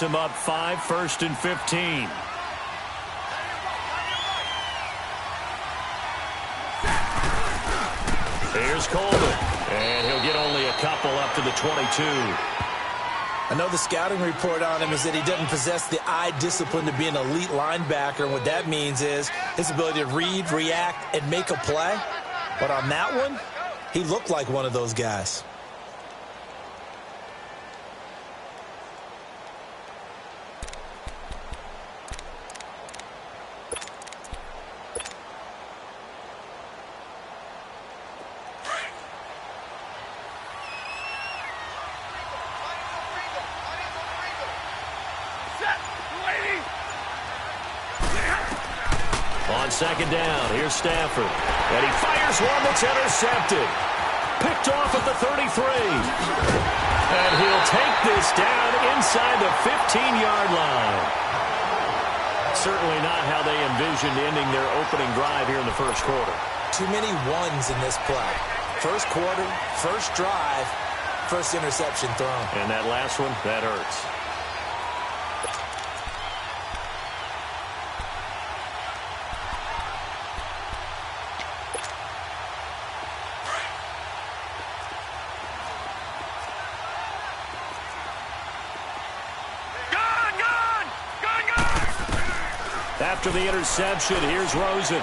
Him up 5, 1st and 15. Here's Coleman, and he'll get only a couple up to the 22. I know the scouting report on him is that he doesn't possess the eye discipline to be an elite linebacker. And what that means is his ability to read, react, and make a play. But on that one, he looked like one of those guys. On second down, here's Stafford. And he fires one that's intercepted. Picked off at the 33. And he'll take this down inside the 15-yard line. Certainly not how they envisioned ending their opening drive here in the first quarter. Too many ones in this play. First quarter, first drive, first interception thrown. And that last one, that hurts. After the interception, here's Rosen.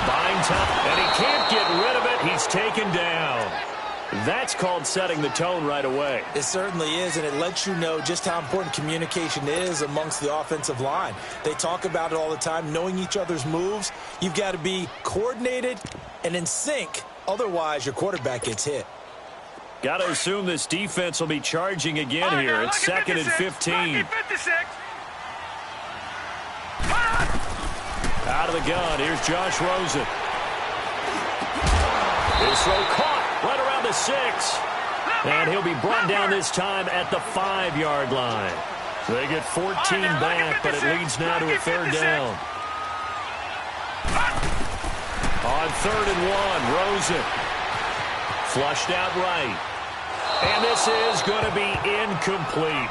Buying time, and he can't get rid of it. He's taken down. That's called setting the tone right away. It certainly is, and it lets you know just how important communication is amongst the offensive line. They talk about it all the time, knowing each other's moves. You've got to be coordinated and in sync. Otherwise, your quarterback gets hit. Got to assume this defense will be charging again here. It's 2nd and 15. Out of the gun, here's Josh Rosen. His throw caught right around the 6. And he'll be brought down this time at the 5-yard line. They get 14 back, but it leads now to a 3rd down. On 3rd and 1, Rosen. Flushed out right. And this is going to be incomplete.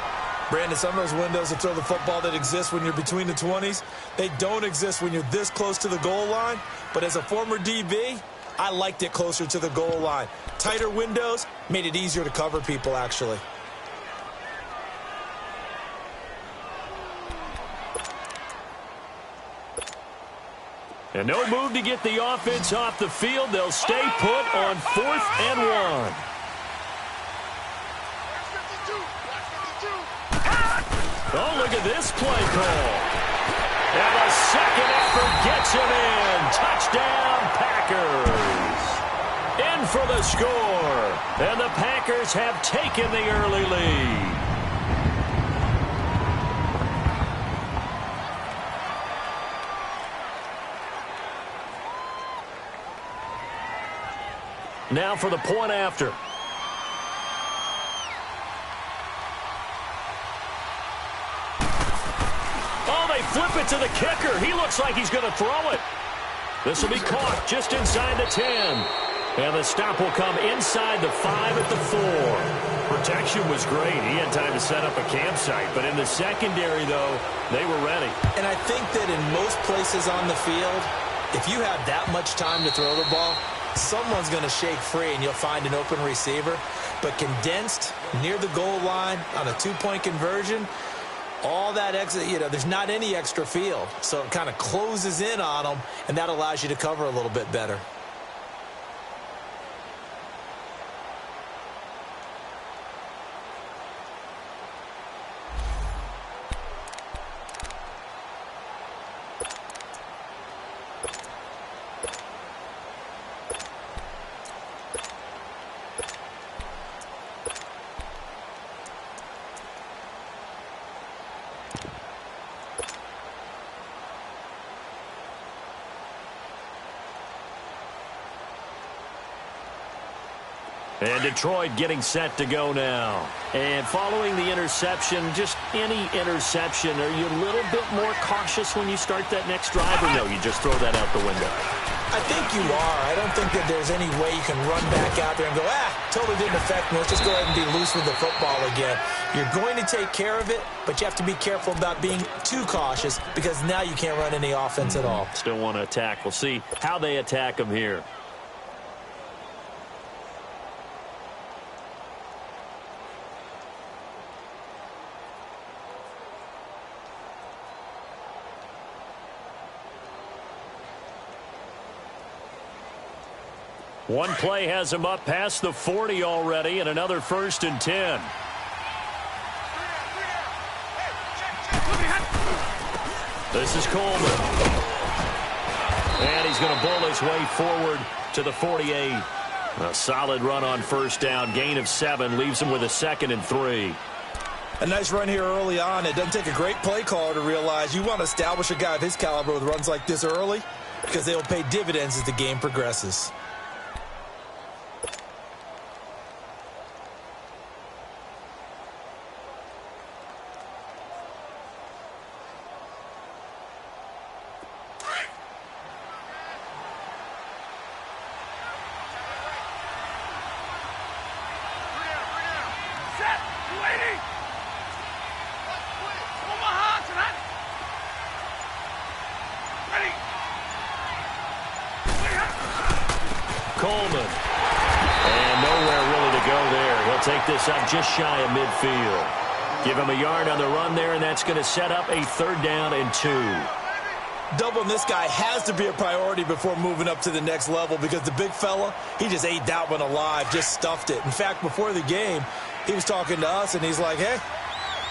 Brandon, some of those windows to throw the football that exist when you're between the 20s, they don't exist when you're this close to the goal line. But as a former DB, I liked it closer to the goal line. Tighter windows made it easier to cover people, actually. And no move to get the offense off the field. They'll stay put on 4th and 1. Oh, look at this play call. And the second effort gets him in. Touchdown, Packers. In for the score. And the Packers have taken the early lead. Now for the point after. Flip it to the kicker. He looks like he's going to throw it. This will be caught just inside the 10. And the stop will come inside the 5 at the 4. Protection was great. He had time to set up a campsite. But in the secondary, though, they were ready. And I think that in most places on the field, if you have that much time to throw the ball, someone's going to shake free and you'll find an open receiver. But condensed near the goal line on a 2-point conversion, all that exit, there's not any extra field. So it kind of closes in on them, and that allows you to cover a little bit better. And Detroit getting set to go now. And following the interception, just any interception, are you a little bit more cautious when you start that next drive, or no, you just throw that out the window? I think you are. I don't think that there's any way you can run back out there and go, totally didn't affect me. Let's just go ahead and be loose with the football again. You're going to take care of it, but you have to be careful about being too cautious because now you can't run any offense at all. Still want to attack. We'll see how they attack him here. One play has him up past the 40 already, and another 1st and 10. This is Coleman. And he's going to bull his way forward to the 48. A solid run on 1st down. Gain of 7 leaves him with a 2nd and 3. A nice run here early on. It doesn't take a great play caller to realize you want to establish a guy of his caliber with runs like this early because they will pay dividends as the game progresses. Coleman. And nowhere really to go there. He'll take this up just shy of midfield. Give him a yard on the run there, and that's going to set up a 3rd down and 2. Doubling this guy has to be a priority before moving up to the next level because the big fella, he just ate that one alive, just stuffed it. In fact, before the game, he was talking to us, and he's like, hey,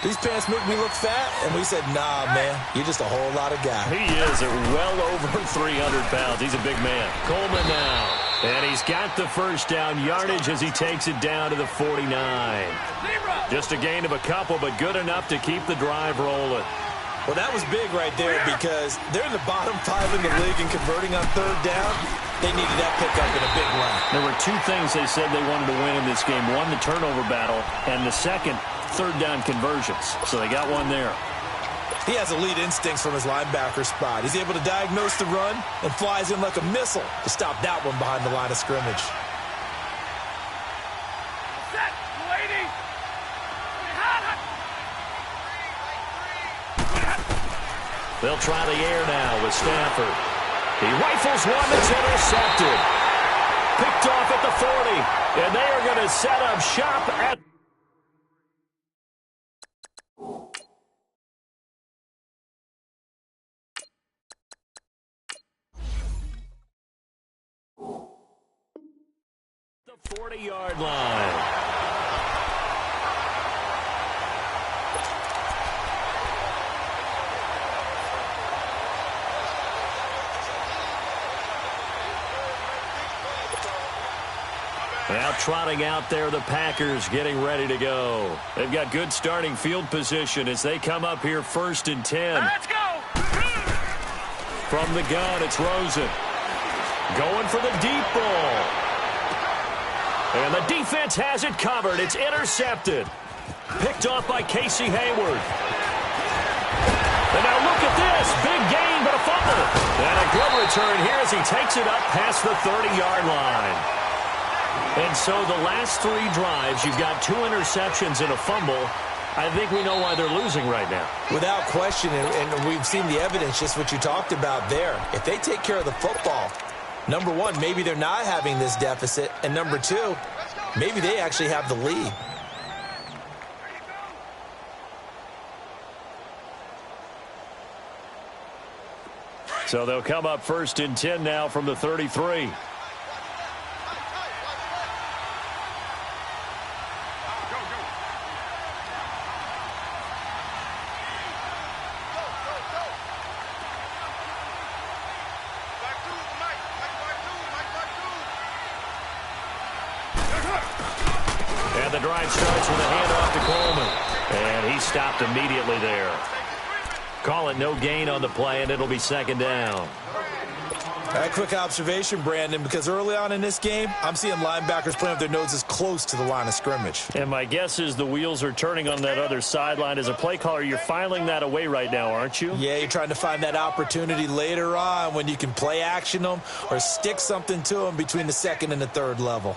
these pants make me look fat? And we said, nah, man, you're just a whole lot of guy. He is well over 300 pounds. He's a big man. Coleman now. And he's got the 1st down yardage as he takes it down to the 49. Just a gain of a couple, but good enough to keep the drive rolling. Well, that was big right there because they're in the bottom 5 in the league and converting on 3rd down. They needed that pickup in a big run. There were 2 things they said they wanted to win in this game. One, the turnover battle, and the second, 3rd down conversions. So they got one there. He has elite instincts from his linebacker spot. He's able to diagnose the run and flies in like a missile to stop that one behind the line of scrimmage. They'll try the air now with Stafford. He rifles one that's intercepted. Picked off at the 40. And they are going to set up shop at the 40-yard line. Now trotting out there, the Packers getting ready to go. They've got good starting field position as they come up here 1st and 10. Let's go! From the gun, it's Rosen. Going for the deep ball. And the defense has it covered. It's intercepted. Picked off by Casey Hayward. And now look at this. Big gain, but a fumble. And a good return here as he takes it up past the 30-yard line. And so the last 3 drives, you've got 2 interceptions and a fumble. I think we know why they're losing right now. Without question, and we've seen the evidence, just what you talked about there. If they take care of the football, number 1, maybe they're not having this deficit. And number 2, maybe they actually have the lead. So they'll come up 1st and 10 now from the 33. And the drive starts with a handoff to Coleman. And he stopped immediately there. Call it no gain on the play, and it'll be 2nd down. A quick observation, Brandon, because early on in this game, I'm seeing linebackers playing with their noses close to the line of scrimmage. And my guess is the wheels are turning on that other sideline. As a play caller, you're filing that away right now, aren't you? Yeah, you're trying to find that opportunity later on when you can play action them or stick something to them between the second and the third level.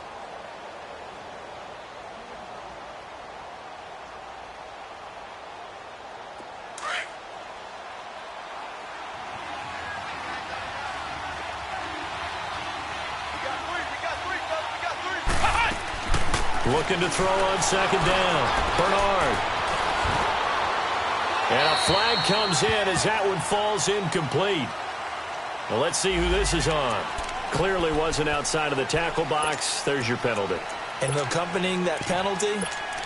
Looking to throw on second down. Bernard. And a flag comes in as that one falls incomplete. Well, let's see who this is on. Clearly wasn't outside of the tackle box. There's your penalty. And accompanying that penalty,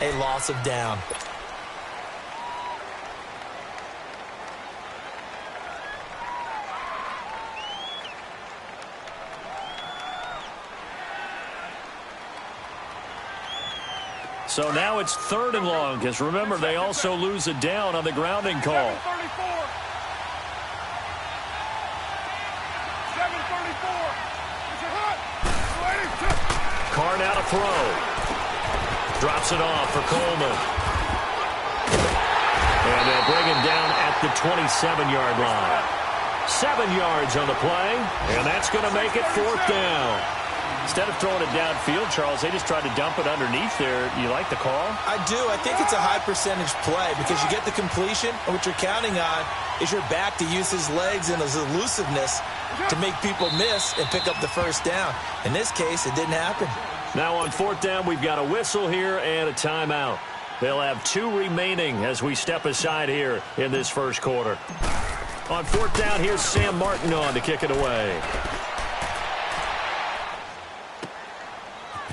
a loss of down. So now it's 3rd and long, because remember, they also lose a down on the grounding call. 7:34. Carr now to throw. Drops it off for Coleman. And they'll bring him down at the 27-yard line. 7 yards on the play, and that's going to make it 4th down. Instead of throwing it downfield, Charles, they just tried to dump it underneath there. You like the call? I do. I think it's a high percentage play because you get the completion, and what you're counting on is your back to use his legs and his elusiveness to make people miss and pick up the first down. In this case, it didn't happen. Now on 4th down, we've got a whistle here and a timeout. They'll have 2 remaining as we step aside here in this first quarter. On 4th down, here's Sam Martin on to kick it away.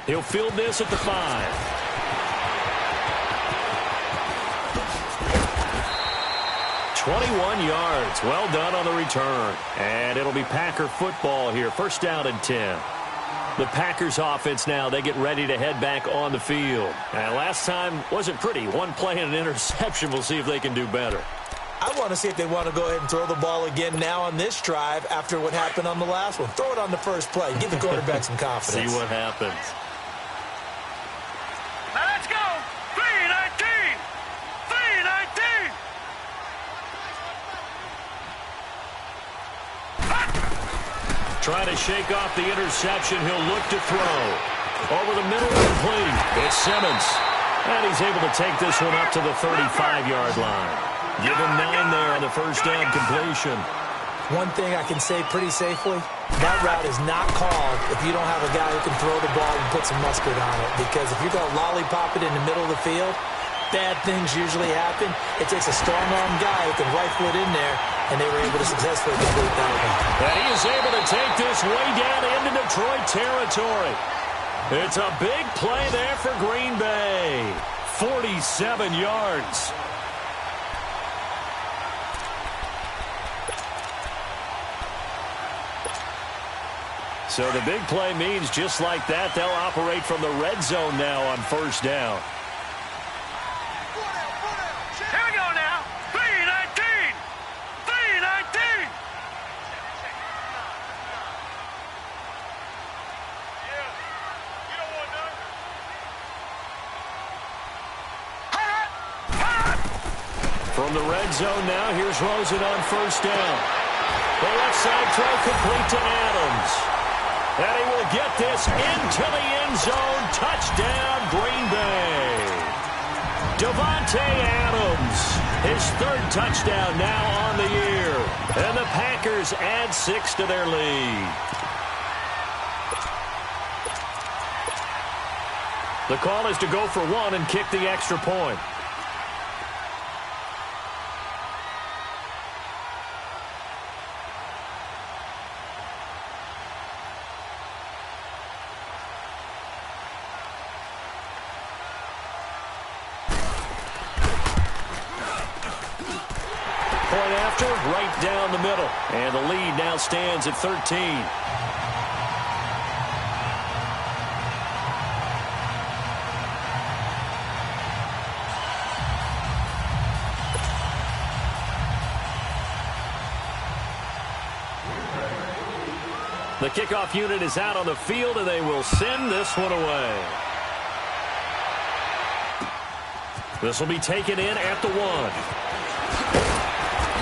He'll field this at the 5. "21 yards. Well done on the return. And it'll be Packer football here. 1st down and 10. The Packers offense now, they get ready to head back on the field. And last time wasn't pretty. 1 play and an interception. We'll see if they can do better. I want to see if they want to go ahead and throw the ball again now on this drive after what happened on the last one. Throw it on the first play. Give the quarterback some confidence. See what happens. Let's go. 3:19. 3:19. Trying to shake off the interception. He'll look to throw. Over the middle, complete. It's Simmons. And he's able to take this one up to the 35-yard line. Give him 9 there on the first down completion. One thing I can say pretty safely, that route is not called if you don't have a guy who can throw the ball and put some mustard on it. Because if you're going to lollipop it in the middle of the field, bad things usually happen. It takes a strong-arm guy who can rifle it in there, and they were able to successfully complete that one. And he is able to take this way down into Detroit territory. It's a big play there for Green Bay. 47 yards. So the big play means just like that, they'll operate from the red zone now on 1st down. Here we go now. 3:19. 3:19. From the red zone now, here's Rosen on 1st down. The left side throw complete to Adams. And he will get this into the end zone. Touchdown, Green Bay. Davante Adams, his 3rd touchdown now on the year. And the Packers add 6 to their lead. The call is to go for 1 and kick the extra point. Right down the middle. And the lead now stands at 13. The kickoff unit is out on the field, and they will send this one away. This will be taken in at the 1.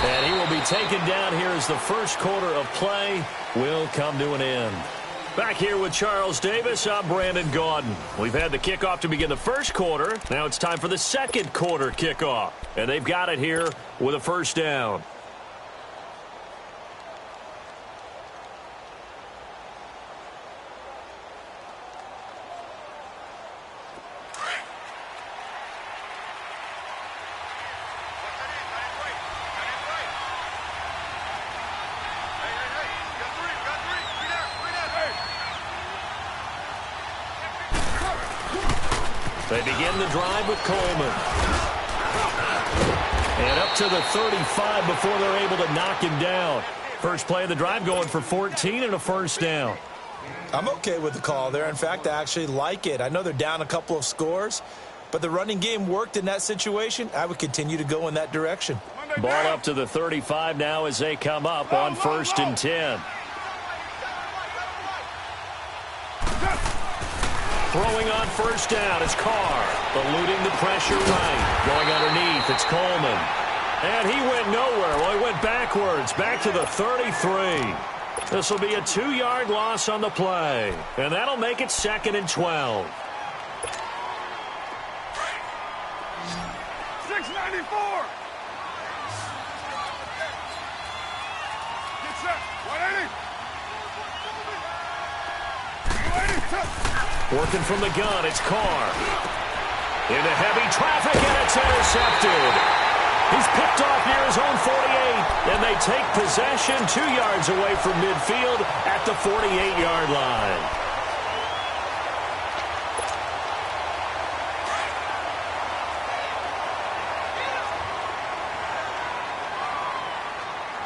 And he will be taken down here as the first quarter of play will come to an end. Back here with Charles Davis, I'm Brandon Gaudin. We've had the kickoff to begin the first quarter. Now it's time for the second quarter kickoff. And they've got it here with a first down. They begin the drive with Coleman. And up to the 35 before they're able to knock him down. First play of the drive going for 14 and a first down. I'm okay with the call there. In fact, I actually like it. I know they're down a couple of scores, but the running game worked in that situation. I would continue to go in that direction. Ball up to the 35 now as they come up on 1st and 10. Throwing on first down is Carr. Eluding the pressure right. Going underneath, it's Coleman. And he went nowhere. Well, he went backwards, back to the 33. This will be a 2-yard loss on the play. And that'll make it 2nd and 12. 694. Get set. 180. 280. Working from the gun, it's Carr. Into heavy traffic, and it's intercepted. He's picked off near his own 48, and they take possession 2 yards away from midfield at the 48-yard line.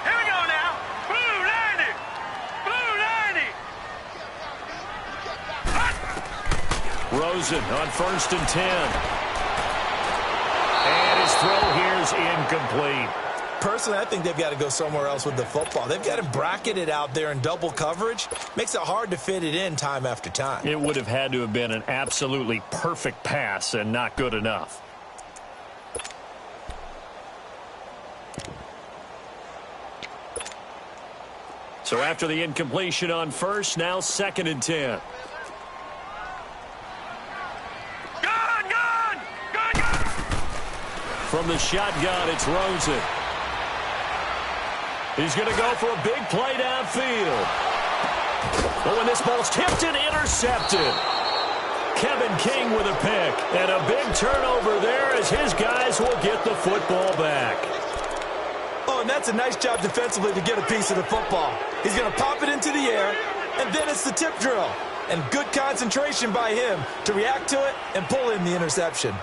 Here we go now. Blue 90. Blue 90. Rosen on 1st and 10. And his throw here's incomplete. Personally, I think they've got to go somewhere else with the football. They've got to bracket it out there in double coverage. Makes it hard to fit it in time after time. It would have had to have been an absolutely perfect pass and not good enough. So after the incompletion on 1st, now 2nd and 10. From the shotgun, it's Rosen. He's going to go for a big play downfield. But when this ball's tipped and intercepted. Kevin King with a pick. And a big turnover there as his guys will get the football back. Oh, and that's a nice job defensively to get a piece of the football. He's going to pop it into the air, and then it's the tip drill. And good concentration by him to react to it and pull in the interception.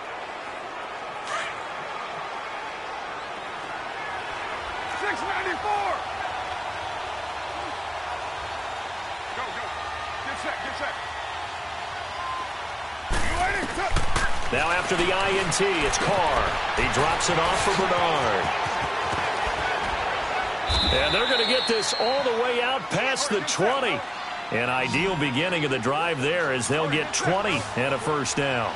Now after the INT, it's Carr. He drops it off for Bernard. And they're going to get this all the way out past the 20. An ideal beginning of the drive there as they'll get 20 and a first down.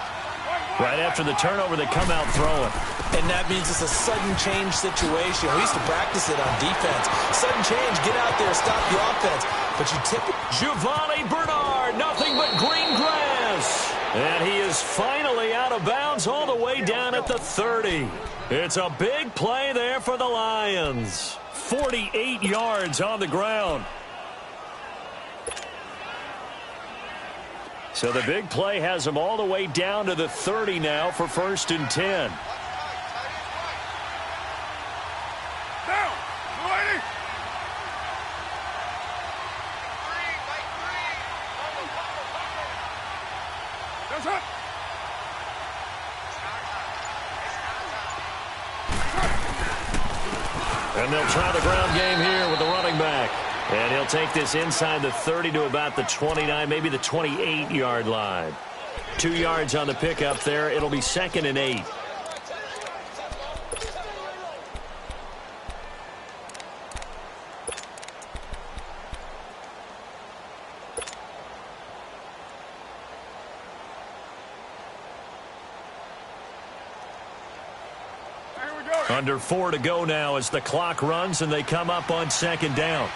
Right after the turnover, they come out throwing. And that means it's a sudden change situation. We used to practice it on defense. Sudden change, get out there, stop the offense. But you tip it. Giovanni Bernard, nothing but green grass. And he is finally out of bounds all the way down at the 30. It's a big play there for the Lions. 48 yards on the ground. So the big play has them all the way down to the 30 now for 1st and 10. Down. 280. That's it. And they'll try the ground game here with the running back. And he'll take this inside the 30 to about the 29, maybe the 28-yard line. 2 yards on the pickup there. It'll be 2nd and 8. Under 4 to go now as the clock runs and they come up on second down.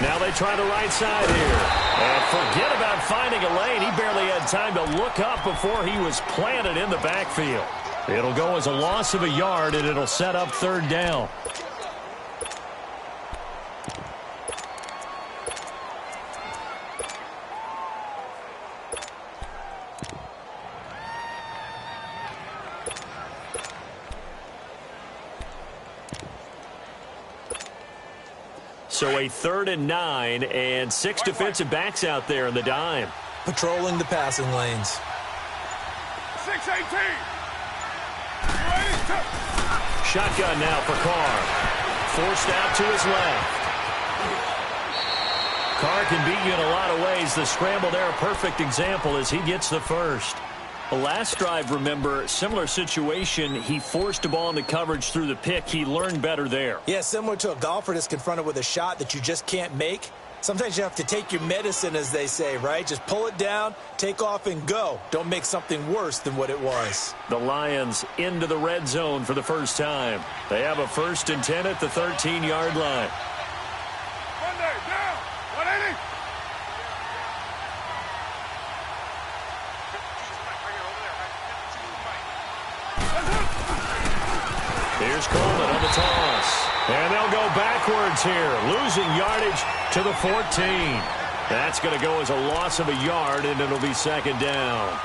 Now they try the right side here. And forget about finding a lane. He barely had time to look up before he was planted in the backfield. It'll go as a loss of a yard, and it'll set up third down. So a 3rd and 9 and 6 defensive backs out there in the dime. Patrolling the passing lanes. 6-18. Shotgun now for Carr. Forced out to his left. Carr can beat you in a lot of ways. The scramble there, a perfect example as he gets the first. The last drive, remember, similar situation. He forced a ball into coverage through the pick. He learned better there. Yeah, similar to a golfer that's confronted with a shot that you just can't make. Sometimes you have to take your medicine, as they say, right? Just pull it down, take off, and go. Don't make something worse than what it was. The Lions into the red zone for the first time. They have a 1st and 10 at the 13-yard line. Monday, down. 180. Here's Coleman on the toss. And they'll go backwards here, losing yardage to the 14. That's going to go as a loss of a yard, and it'll be second down.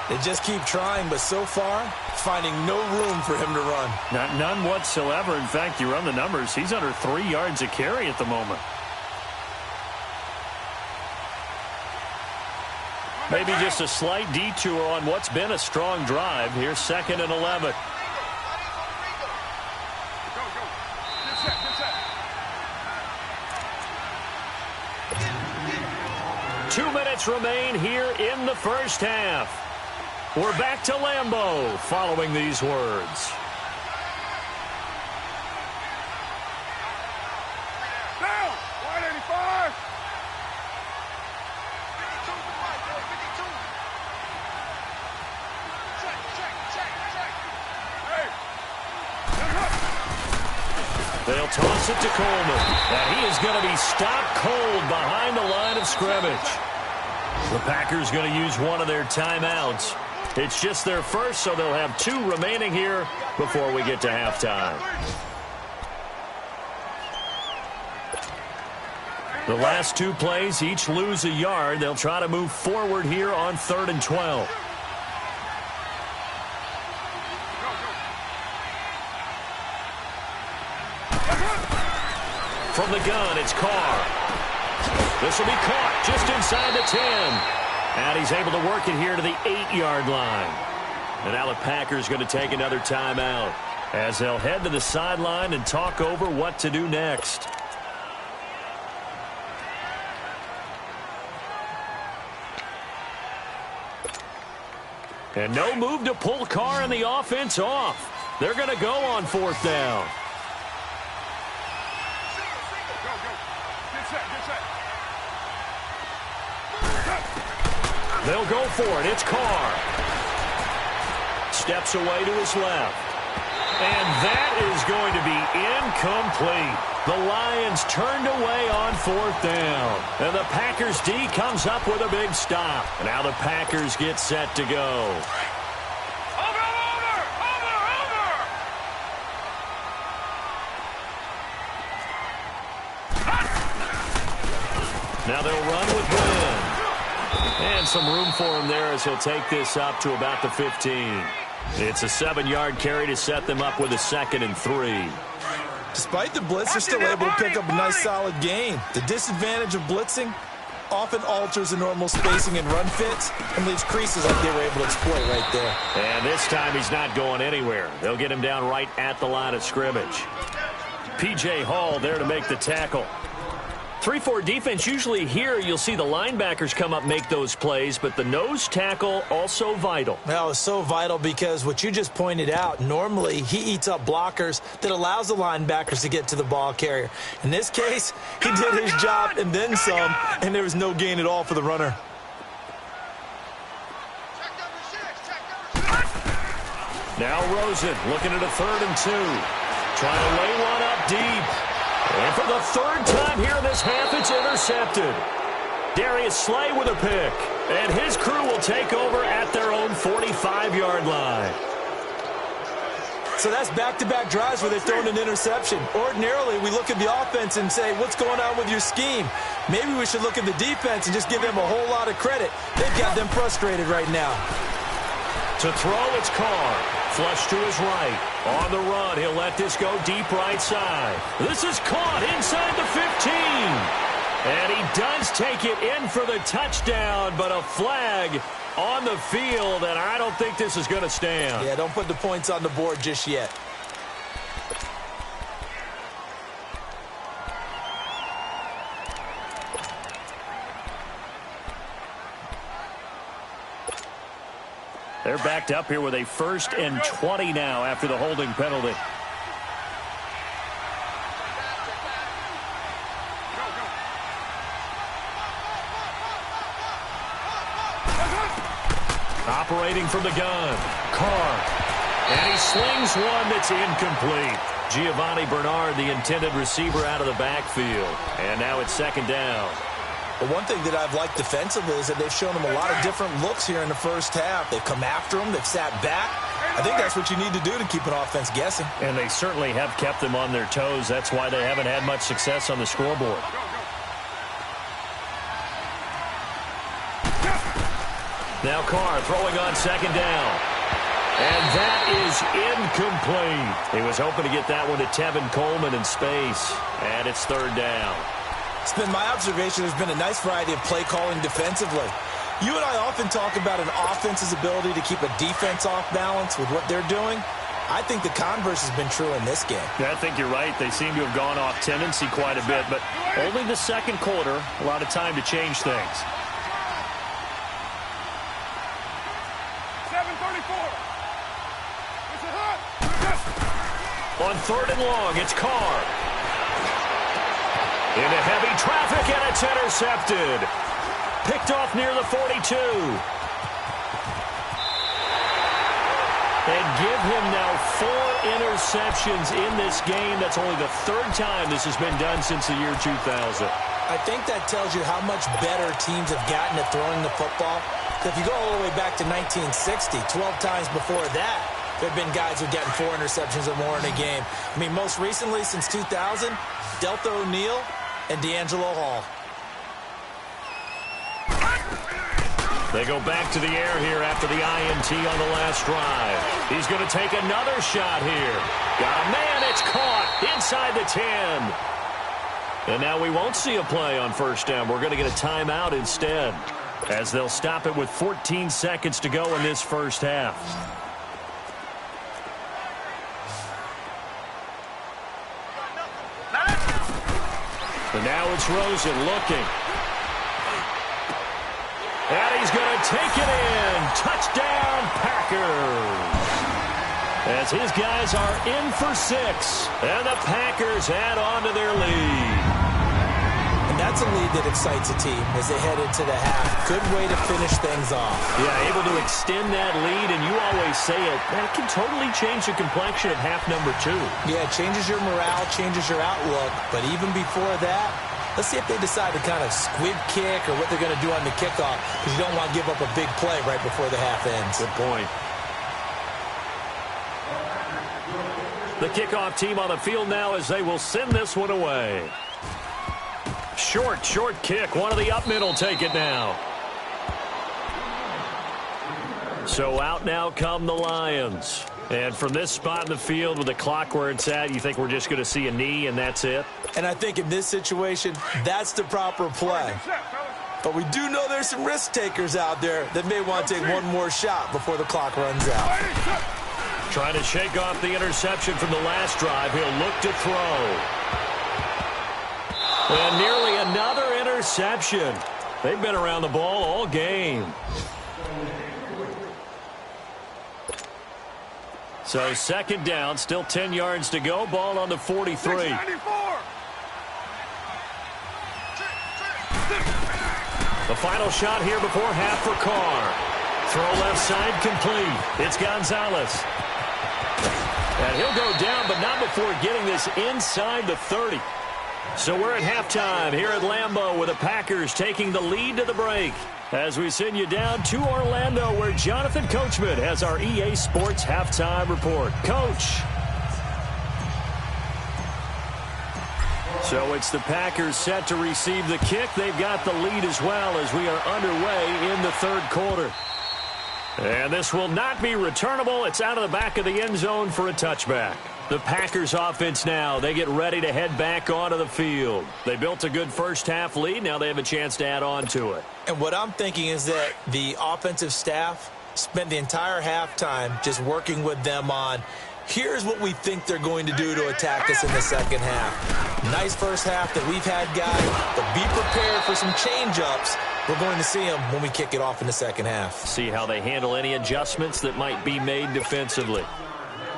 They just keep trying, but so far, finding no room for him to run. None whatsoever. In fact, you run the numbers. He's under 3 yards a carry at the moment. Maybe just a slight detour on what's been a strong drive. Here's 2nd and 11. 2 minutes remain here in the first half. We're back to Lambeau following these words. Down. 185. 52. Hey. They'll toss it to Coleman. And he is going to be stopped cold behind the line of scrimmage. The Packers going to use one of their timeouts. It's just their first, so they'll have 2 remaining here before we get to halftime. The last 2 plays each lose a yard. They'll try to move forward here on 3rd and 12. From the gun, it's Carr. This will be caught just inside the 10. And he's able to work it here to the 8-yard line. And now the Packers going to take another timeout as they'll head to the sideline and talk over what to do next. And no move to pull Carr and the offense off. They're going to go on 4th down. They'll go for it. It's Carr. Steps away to his left. And that is going to be incomplete. The Lions turned away on 4th down. And the Packers D comes up with a big stop. And now the Packers get set to go. Now they'll run with Glenn. And some room for him there as he'll take this up to about the 15. It's a 7-yard carry to set them up with a 2nd and 3. Despite the blitz, they're still able to pick up a nice solid gain. The disadvantage of blitzing often alters the normal spacing and run fits and leaves creases like they were able to exploit right there. And this time he's not going anywhere. They'll get him down right at the line of scrimmage. P.J. Hall there to make the tackle. 3-4 defense, usually here you'll see the linebackers come up, make those plays, but the nose tackle also vital. Well, it's so vital because what you just pointed out, normally he eats up blockers that allows the linebackers to get to the ball carrier. In this case, he did his job and then some, and there was no gain at all for the runner. Now Rosen looking at a 3rd and 2. Trying to lay one up deep. And for the 3rd time here in this half, it's intercepted. Darius Slay with a pick. And his crew will take over at their own 45-yard line. So that's back-to-back drives where they've thrown an interception. Ordinarily, we look at the offense and say, what's going on with your scheme? Maybe we should look at the defense and just give them a whole lot of credit. They've got them frustrated right now. To throw, it's Carr. Flush to his right. On the run, he'll let this go deep right side. This is caught inside the 15. And he does take it in for the touchdown, but a flag on the field, and I don't think this is going to stand. Yeah, don't put the points on the board just yet. They're backed up here with a 1st and 20 now after the holding penalty. Operating from the gun, Carr. And he slings one that's incomplete. Giovanni Bernard, the intended receiver, out of the backfield. And now it's 2nd down. But one thing that I've liked defensively is that they've shown them a lot of different looks here in the first half. They've come after them. They've sat back. I think that's what you need to do to keep an offense guessing. And they certainly have kept them on their toes. That's why they haven't had much success on the scoreboard. Now Carr throwing on 2nd down. And that is incomplete. He was hoping to get that one to Tevin Coleman in space. And it's 3rd down. It's been my observation there's been a nice variety of play calling defensively. You and I often talk about an offense's ability to keep a defense off balance with what they're doing. I think the converse has been true in this game. Yeah, I think you're right. They seem to have gone off tendency quite a bit, but only the 2nd quarter, a lot of time to change things. 7:34. On 3rd and long, it's Carr. Into heavy traffic, and it's intercepted. Picked off near the 42. And give him now 4 interceptions in this game. That's only the 3rd time this has been done since the year 2000. I think that tells you how much better teams have gotten at throwing the football. If you go all the way back to 1960, 12 times before that, there have been guys who've gotten 4 interceptions or more in a game. I mean, most recently, since 2000, Deltha O'Neal and D'Angelo Hall. They go back to the air here after the INT on the last drive. He's going to take another shot here. Got a man, it's caught inside the 10. And now we won't see a play on 1st down. We're going to get a timeout instead, as they'll stop it with 14 seconds to go in this 1st half. And now it's Rosen looking. And he's going to take it in. Touchdown, Packers. As his guys are in for 6. And the Packers add on to their lead. And that's a lead that excites a team as they head into the half. Good way to finish things off. Yeah, able to extend that lead, and you always say it, that can totally change the complexion of half number 2. Yeah, it changes your morale, changes your outlook. But even before that, let's see if they decide to kind of squib kick or what they're going to do on the kickoff, because you don't want to give up a big play right before the half ends. Good point. The kickoff team on the field now as they will send this one away. Short kick. One of the up middle take it now. So out now come the Lions. And from this spot in the field with the clock where it's at, you think we're just going to see a knee and that's it? And I think in this situation, that's the proper play. But we do know there's some risk takers out there that may want to take one more shot before the clock runs out. Trying to shake off the interception from the last drive. He'll look to throw. And nearly another interception. They've been around the ball all game. So second down, still 10 yards to go. Ball on the 43. The final shot here before half for Carr. Throw left side complete. It's Gonzalez. And he'll go down, but not before getting this inside the 30. So we're at halftime here at Lambeau with the Packers taking the lead to the break. As we send you down to Orlando where Jonathan Coachman has our EA Sports Halftime Report. Coach. So it's the Packers set to receive the kick. They've got the lead as well as we are underway in the third quarter. And this will not be returnable. It's out of the back of the end zone for a touchback. The Packers offense now, they get ready to head back onto the field. They built a good first half lead. Now they have a chance to add on to it. And what I'm thinking is that the offensive staff spent the entire halftime just working with them on, here's what we think they're going to do to attack us in the second half. Nice first half that we've had, guys, but be prepared for some change-ups. We're going to see them when we kick it off in the second half. See how they handle any adjustments that might be made defensively.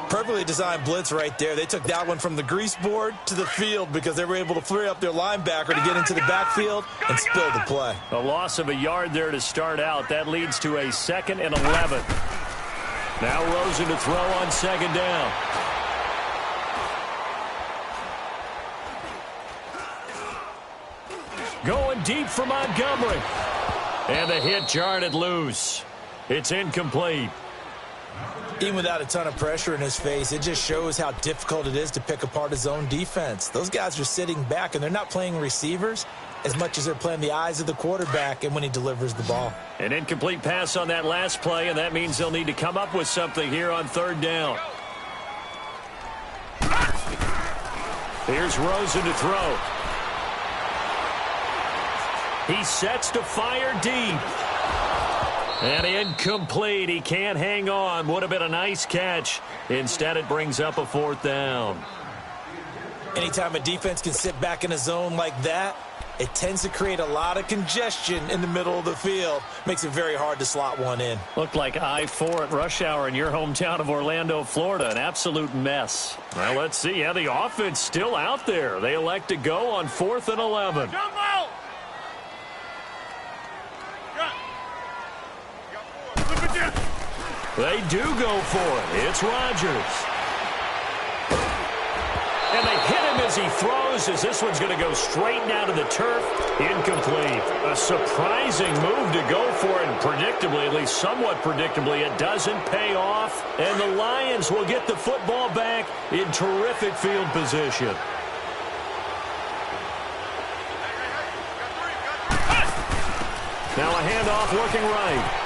Perfectly designed blitz right there. They took that one from the grease board to the field because they were able to free up their linebacker to get into the backfield and spill the play. A loss of a yard there to start out. That leads to a 2nd and 11. Now Rosen to throw on second down. Going deep for Montgomery. And the hit jarred it loose. It's incomplete. Even without a ton of pressure in his face, it just shows how difficult it is to pick apart his own defense. Those guys are sitting back, and they're not playing receivers as much as they're playing the eyes of the quarterback and when he delivers the ball. An incomplete pass on that last play, and that means they'll need to come up with something here on third down. Here's Rosen to throw. He sets to fire deep. And incomplete. He can't hang on. Would have been a nice catch. Instead, it brings up a fourth down. Anytime a defense can sit back in a zone like that, it tends to create a lot of congestion in the middle of the field. Makes it very hard to slot one in. Looked like I-4 at rush hour in your hometown of Orlando, Florida. An absolute mess. Well, let's see how the offense still out there. They elect to go on 4th and 11. Jump out! They do go for it. It's Rodgers. And they hit him as he throws, as this one's going to go straight down to the turf. Incomplete. A surprising move to go for it. And predictably, at least somewhat predictably, it doesn't pay off. And the Lions will get the football back in terrific field position. Now a handoff working right.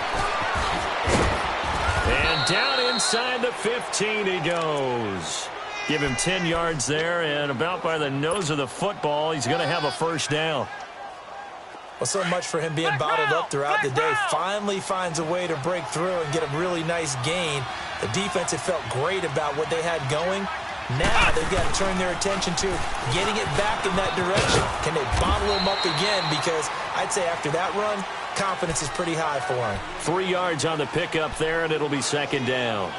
And down inside the 15 he goes. Give him 10 yards there, and about by the nose of the football, he's going to have a first down. Well, so much for him being bottled up throughout the day. Finally finds a way to break through and get a really nice gain. The defense had felt great about what they had going. Now they've got to turn their attention to getting it back in that direction. Can they bottle him up again? Because I'd say after that run, confidence is pretty high for him. 3 yards on the pickup there, and it'll be second down.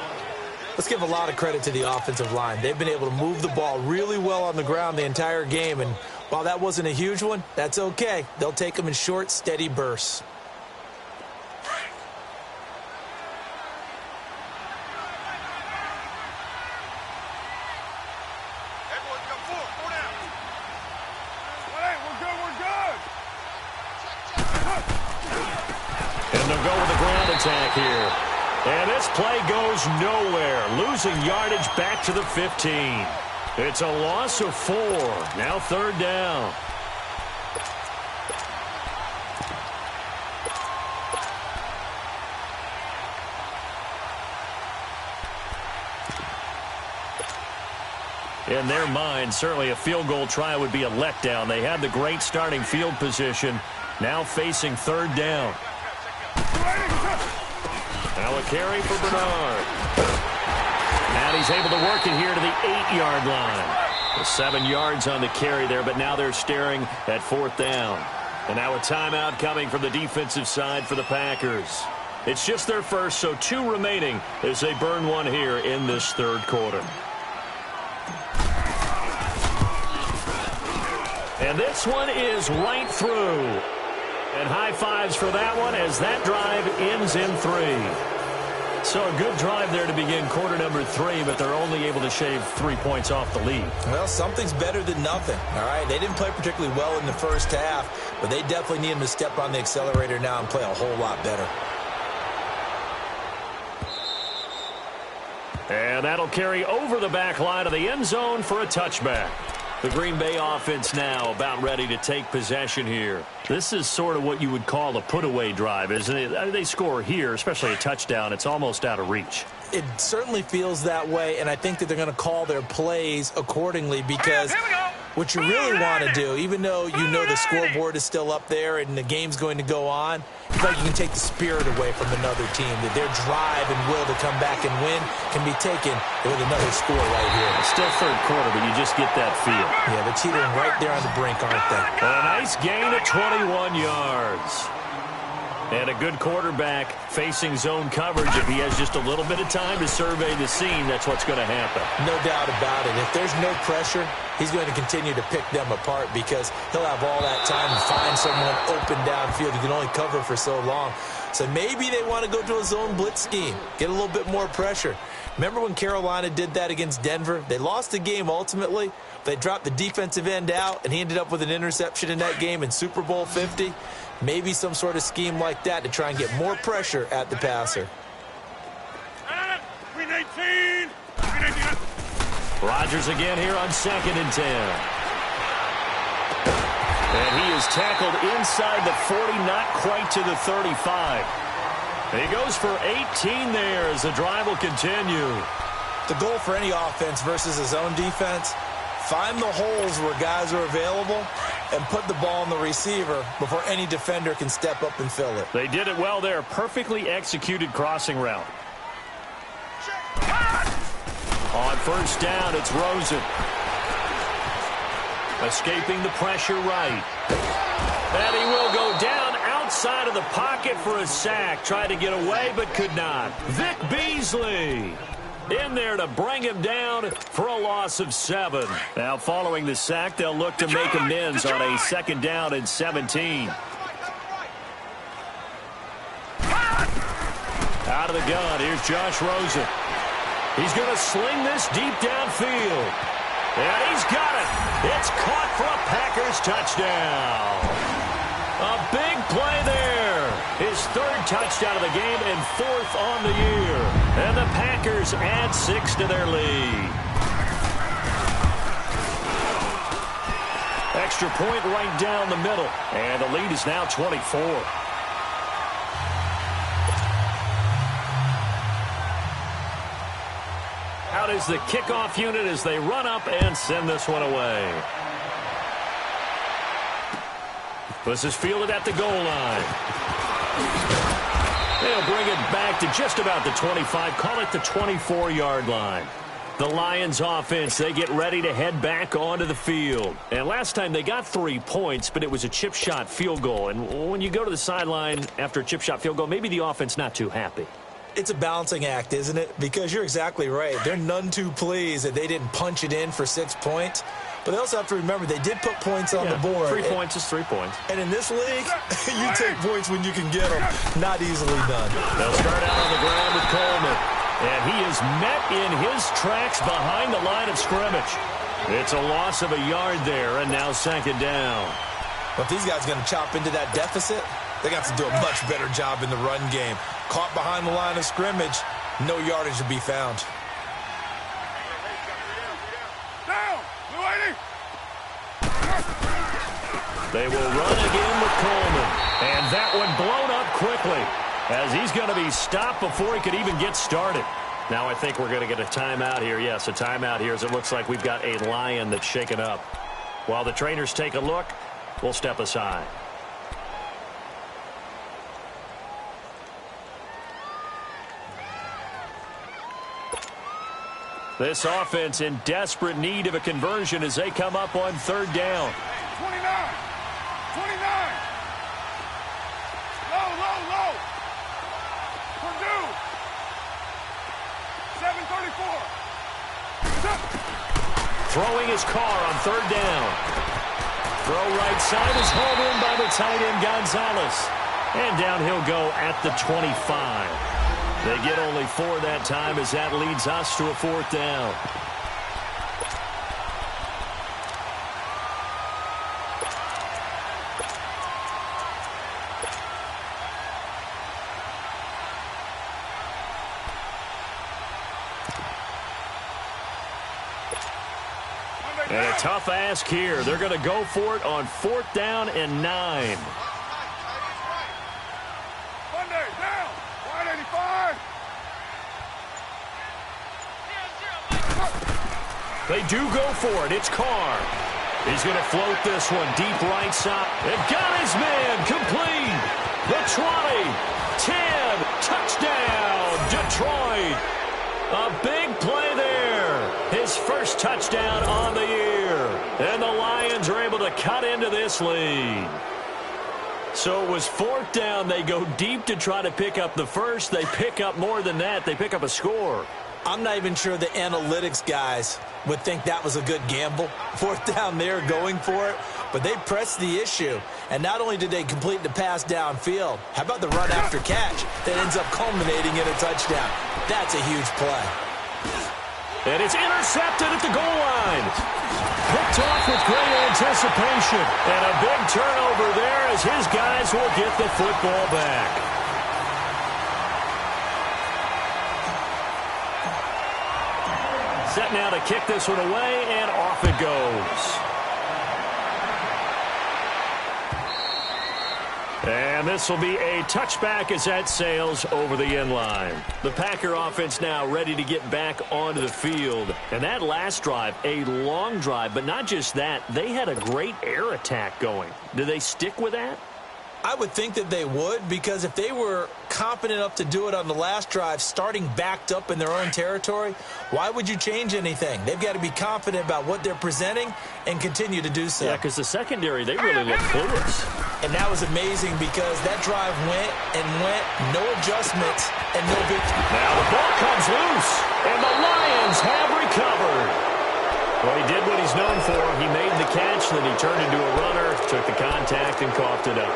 Let's give a lot of credit to the offensive line. They've been able to move the ball really well on the ground the entire game, and while that wasn't a huge one, that's okay. They'll take them in short, steady bursts. And they'll go with the ground attack here. And this play goes nowhere. Losing yardage back to the 15. It's a loss of 4. Now third down. In their mind, certainly a field goal try would be a letdown. They had the great starting field position. Now facing third down. Now a carry for Bernard. And he's able to work it here to the 8-yard line. 7 yards on the carry there, but now they're staring at 4th down. And now a timeout coming from the defensive side for the Packers. It's just their first, so 2 remaining as they burn one here in this 3rd quarter. And this one is right through. And high fives for that one as that drive ends in 3. So a good drive there to begin quarter number 3, but they're only able to shave 3 points off the lead. Well, something's better than nothing, all right? They didn't play particularly well in the first half, but they definitely need them to step on the accelerator now and play a whole lot better. And that'll carry over the back line of the end zone for a touchback. The Green Bay offense now about ready to take possession here. This is sort of what you would call a put-away drive, isn't it? They score here, especially a touchdown. It's almost out of reach. It certainly feels that way, and I think that they're going to call their plays accordingly because what you really want to do, even though you know the scoreboard is still up there and the game's going to go on, I feel like you can take the spirit away from another team, that their drive and will to come back and win can be taken with another score right here. It's still 3rd quarter, but you just get that feel. Yeah, they're teetering right there on the brink, aren't they? A nice gain of 21 yards. And a good quarterback facing zone coverage. If he has just a little bit of time to survey the scene, that's what's going to happen. No doubt about it. If there's no pressure, he's going to continue to pick them apart because he'll have all that time to find someone open downfield. He can only cover for so long. So maybe they want to go to a zone blitz scheme, get a little bit more pressure. Remember when Carolina did that against Denver? They lost the game ultimately. They dropped the defensive end out, and he ended up with an interception in that game in Super Bowl 50. Maybe some sort of scheme like that to try and get more pressure at the passer. Rodgers again here on 2nd and 10. And he is tackled inside the 40, not quite to the 35. And he goes for 18 there as the drive will continue. The goal for any offense versus his own defense, find the holes where guys are available and put the ball on the receiver before any defender can step up and fill it. They did it well there. Perfectly executed crossing route. On 1st down, it's Rosen. Escaping the pressure right. And he will go down outside of the pocket for a sack. Tried to get away, but could not. Vic Beasley in there to bring him down for a loss of 7. Now, following the sack, they'll look to make amends on a 2nd down and 17. Out of the gun, here's Josh Rosen. He's going to sling this deep downfield. And he's got it. It's caught for a Packers touchdown. A big play there. His 3rd touchdown of the game and 4th on the year. And the Packers add 6 to their lead. Extra point right down the middle. And the lead is now 24. Out is the kickoff unit as they run up and send this one away. This is fielded at the goal line. They'll bring it back to just about the 25. Call it the 24-yard line. The Lions offense, they get ready to head back onto the field. And last time they got 3 points, but it was a chip shot field goal. And when you go to the sideline after a chip shot field goal, maybe the offense not too happy. It's a balancing act, isn't it? Because you're exactly right. They're none too pleased that they didn't punch it in for 6 points. But they also have to remember they did put points on the board. 3 points is 3 points. And in this league, you take points when you can get them. Not easily done. They'll start out on the ground with Coleman. And he is met in his tracks behind the line of scrimmage. It's a loss of a yard there, and now 2nd down. But if these guys are going to chop into that deficit, they got to do a much better job in the run game. Caught behind the line of scrimmage, no yardage to be found. They will run again with Coleman. And that one blown up quickly as he's going to be stopped before he could even get started. Now I think we're going to get a timeout here. Yes, a timeout here as it looks like we've got a Lion that's shaken up. While the trainers take a look, we'll step aside. This offense in desperate need of a conversion as they come up on third down. 29. 29. Low, low, low. Purdue. 734. Throwing his car on third down. Throw right side is hauled in by the tight end Gonzalez. And down he'll go at the 25. They get only 4 that time as that leads us to a fourth down. And a tough ask here. They're going to go for it on fourth down and 9. Monday, down. Wide 85. They do go for it. It's Carr. He's going to float this one deep right side. And got his man complete. The 20, 10, touchdown, Detroit. A big play there. His first touchdown on the year. And the Lions are able to cut into this lead. So it was fourth down. They go deep to try to pick up the first. They pick up more than that. They pick up a score. I'm not even sure the analytics guys would think that was a good gamble. Fourth down there going for it. But they pressed the issue. And not only did they complete the pass downfield, how about the run after catch that ends up culminating in a touchdown? That's a huge play. And it's intercepted at the goal line. Picked off with great anticipation. And a big turnover there as his guys will get the football back. Set now to kick this one away, and off it goes. And this will be a touchback as that sails over the end line. The Packer offense now ready to get back onto the field. And that last drive, a long drive, but not just that. They had a great air attack going. Do they stick with that? I would think that they would, because if they were confident enough to do it on the last drive, starting backed up in their own territory, why would you change anything? They've got to be confident about what they're presenting and continue to do so. Yeah, because the secondary, they really look clueless. And that was amazing because that drive went and went, no adjustments, and no big... Now the ball comes loose, and the Lions have recovered. Well, he did what he's known for. He made the catch, then he turned into a runner, took the contact, and coughed it up.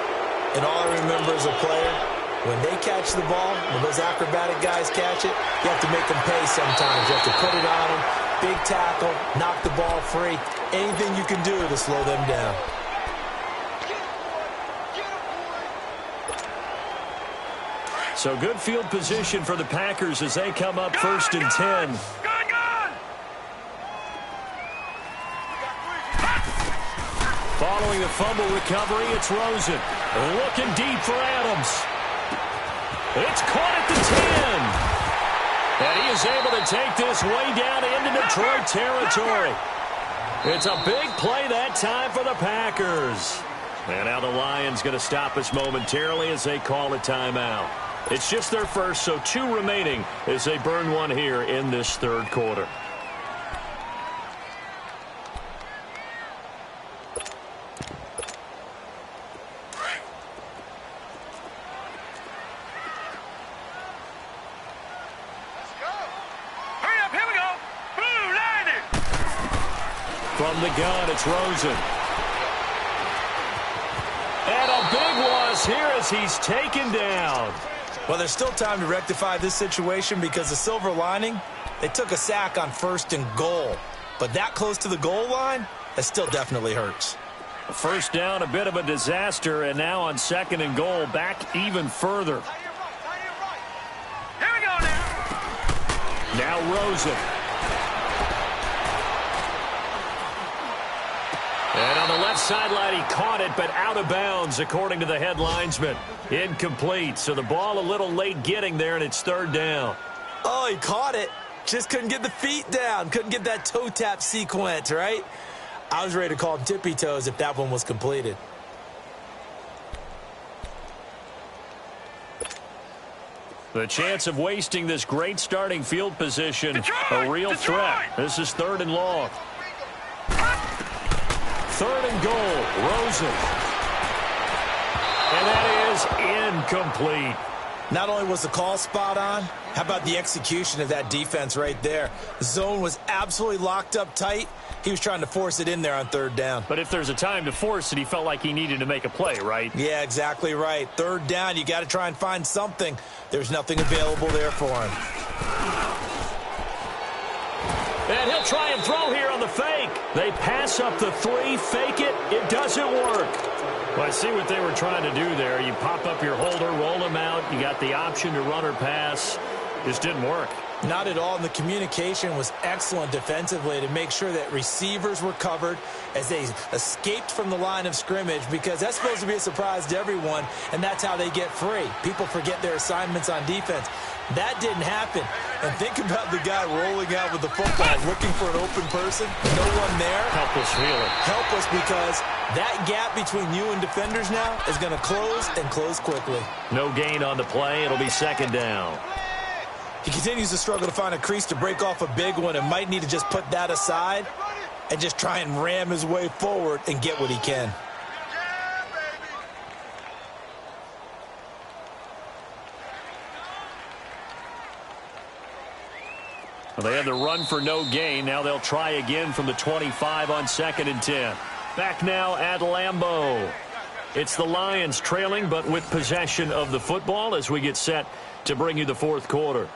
And all I remember as a player, when they catch the ball, when those acrobatic guys catch it, you have to make them pay sometimes. You have to put it on them, big tackle, knock the ball free. Anything you can do to slow them down. So good field position for the Packers as they come up first and 10. Following the fumble recovery, it's Rosen. Looking deep for Adams. It's caught at the 10. And he is able to take this way down into Detroit territory. It's a big play that time for the Packers. And now the Lions going to stop us momentarily as they call a timeout. It's just their first, so 2 remaining as they burn one here in this third quarter. From the gun, it's Rosen. And a big loss here as he's taken down. Well, there's still time to rectify this situation because the silver lining, they took a sack on first and goal. But that close to the goal line, that still definitely hurts. First down, a bit of a disaster, and now on second and goal, back even further. Here we go now. Now Rosen. And on the left sideline, he caught it, but out of bounds, according to the head linesman. Incomplete, so the ball a little late getting there, and it's third down. Oh, he caught it. Just couldn't get the feet down. Couldn't get that toe tap sequence, right? I was ready to call him tippy toes if that one was completed. The chance of wasting this great starting field position, a real threat. This is 3rd and long. 3rd and goal, Rosen. And that is incomplete. Not only was the call spot on, how about the execution of that defense right there? The zone was absolutely locked up tight. He was trying to force it in there on 3rd down. But if there's a time to force it, he felt like he needed to make a play, right? Yeah, exactly right. 3rd down, you got to try and find something. There's nothing available there for him. And he'll try and throw here on the fake. They pass up the 3, fake it. It doesn't work. Well, I see what they were trying to do there. You pop up your holder, roll him out. You got the option to run or pass. Just didn't work. Not at all, and the communication was excellent defensively to make sure that receivers were covered as they escaped from the line of scrimmage, because that's supposed to be a surprise to everyone, and that's how they get free. People forget their assignments on defense. That didn't happen. And think about the guy rolling out with the football, looking for an open person. No one there. Helpless feeling. Helpless, because that gap between you and defenders now is going to close, and close quickly. No gain on the play. It'll be 2nd down. He continues to struggle to find a crease to break off a big one, and might need to just put that aside and just try and ram his way forward and get what he can. Well, they had the run for no gain. Now they'll try again from the 25 on 2nd and 10. Back now at Lambeau. It's the Lions trailing, but with possession of the football as we get set to bring you the 4th quarter.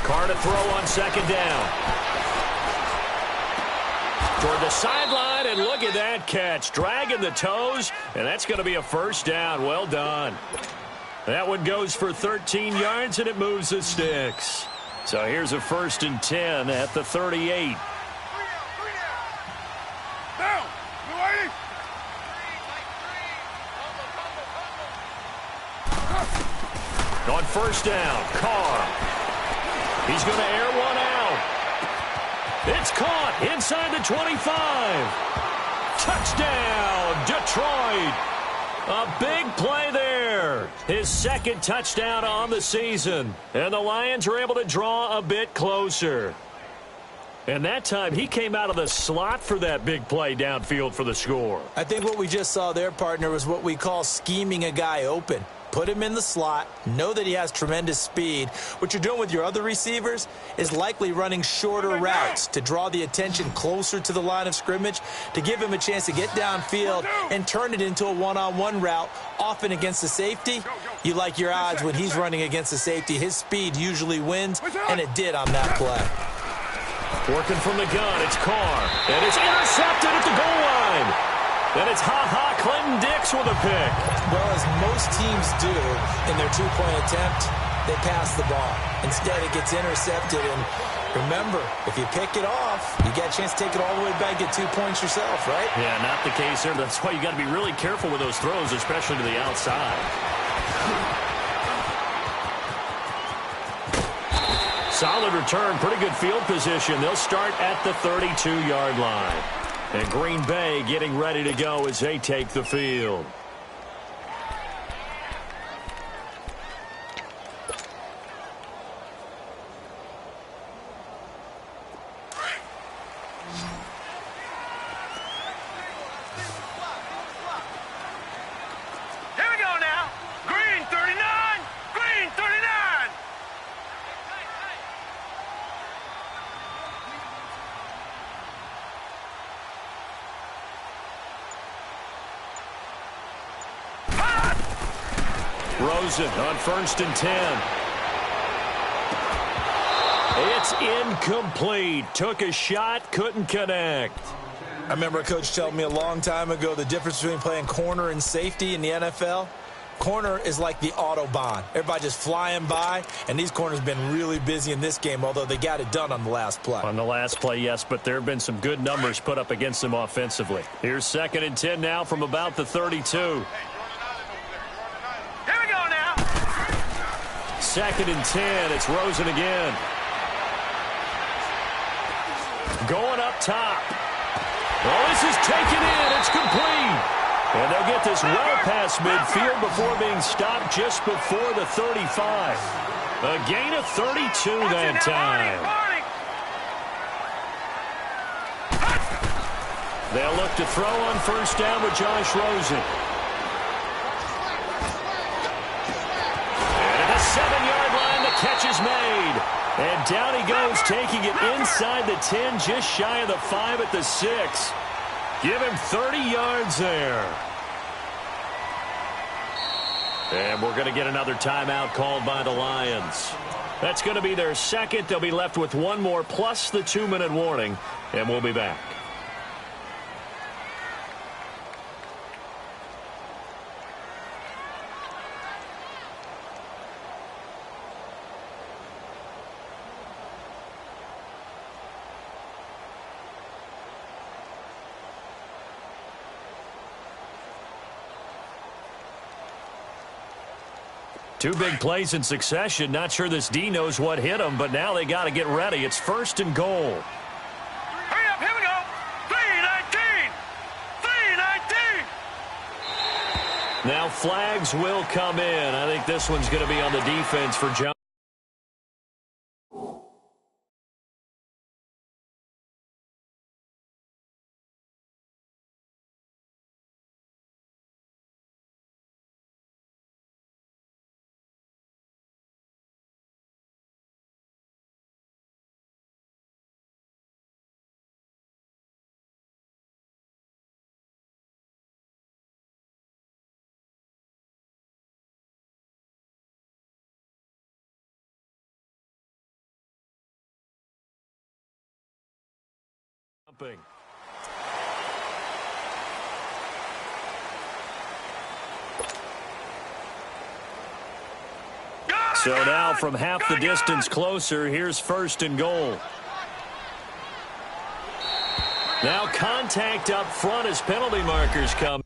Carr to throw on 2nd down. Toward the sideline, and look at that catch. Dragging the toes, and that's going to be a 1st down. Well done. That one goes for 13 yards, and it moves the sticks. So here's a 1st and 10 at the 38. On 1st down, Carr. He's going to air one out. It's caught inside the 25. Touchdown, Detroit. A big play there. His 2nd touchdown on the season. And the Lions are able to draw a bit closer. And that time, he came out of the slot for that big play downfield for the score. I think what we just saw there, partner, was what we call scheming a guy open. Put him in the slot, know that he has tremendous speed. What you're doing with your other receivers is likely running shorter routes to draw the attention closer to the line of scrimmage, to give him a chance to get downfield and turn it into a one-on-one route, often against the safety. You like your odds when he's running against the safety. His speed usually wins, and it did on that play. Working from the gun, it's Carr. And it's intercepted at the goal line. Then it's Clinton Dix with a pick. Well, as most teams do in their 2-point attempt, they pass the ball. Instead, it gets intercepted. And remember, if you pick it off, you get a chance to take it all the way back, get 2 points yourself, right? Yeah, not the case there. That's why you got to be really careful with those throws, especially to the outside. Solid return, pretty good field position. They'll start at the 32-yard line. And Green Bay getting ready to go as they take the field. Here we go now. Green 39. Green 39. Rosen on 1st and 10. It's incomplete. Took a shot, couldn't connect. I remember a coach telling me a long time ago the difference between playing corner and safety in the NFL. Corner is like the Autobahn. Everybody just flying by, and these corners have been really busy in this game, although they got it done on the last play. On the last play, yes, but there have been some good numbers put up against them offensively. Here's 2nd and 10 now from about the 32. Here we go now. 2nd and 10. It's Rosen again. Going up top. Oh, this is taken in. It's complete. And they'll get this well past midfield before being stopped just before the 35. A gain of 32 that time. They'll look to throw on 1st down with Josh Rosen. And at the 7-yard line, the catch is made. And down he goes, taking it inside the 10, just shy of the 5 at the 6. Give him 30 yards there. And we're going to get another timeout called by the Lions. That's going to be their 2nd. They'll be left with 1 more plus the 2-minute warning, and we'll be back. Two big plays in succession. Not sure this D knows what hit him, but now they got to get ready. It's 1st and goal. Hurry up, here we go. 3-19. 3-19. Now flags will come in. I think this one's going to be on the defense for John. So now from half the distance closer, here's 1st and goal. Now contact up front as penalty markers come.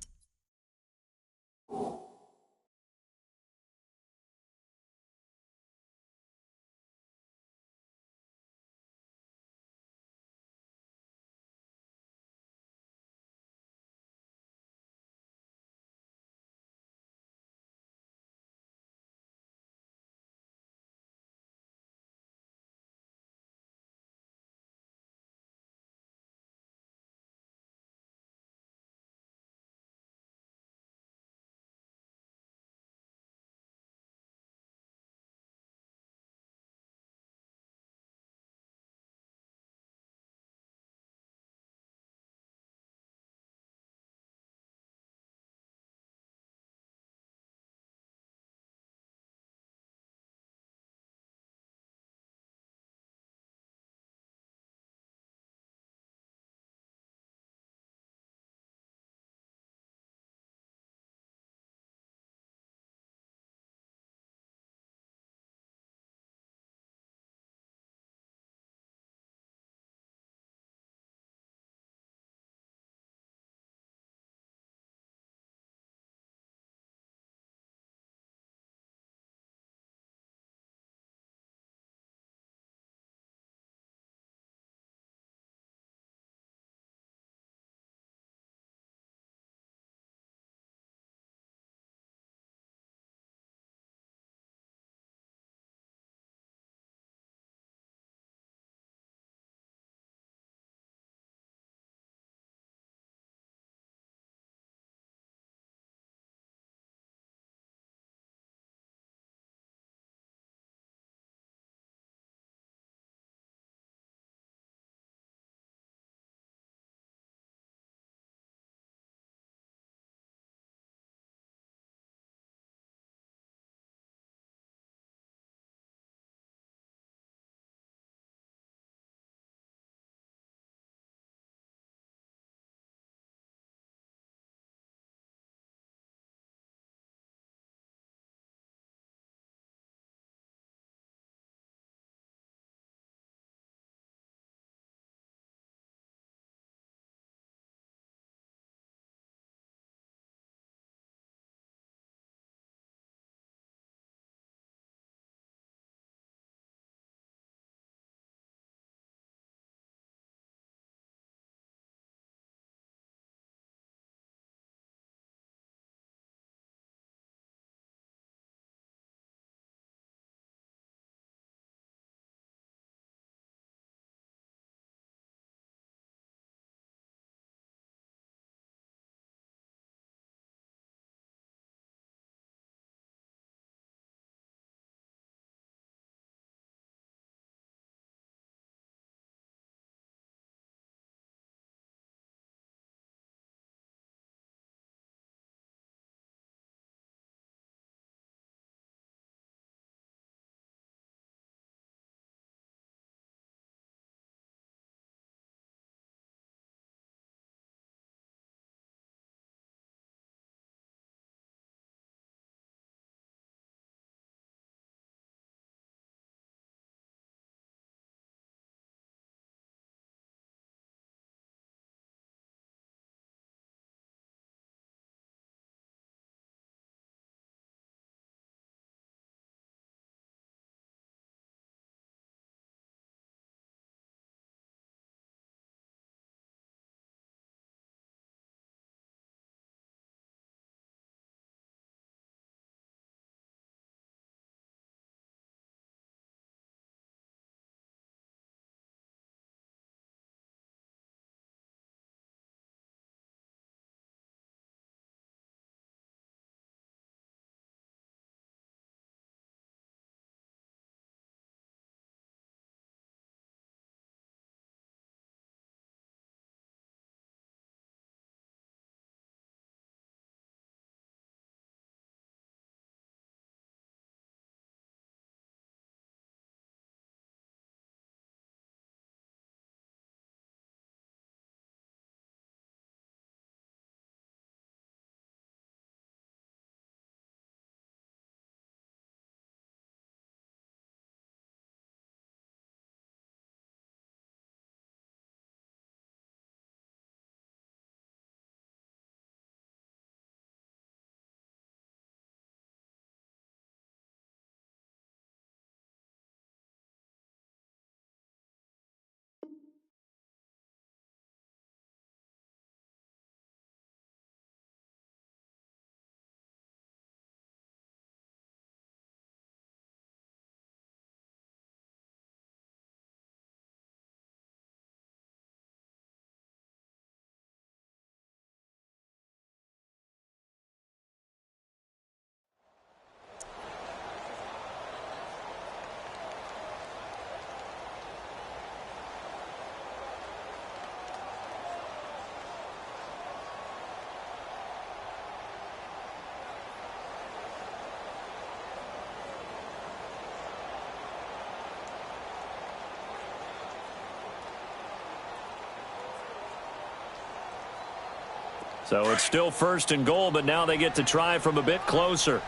So it's still 1st and goal, but now they get to try from a bit closer.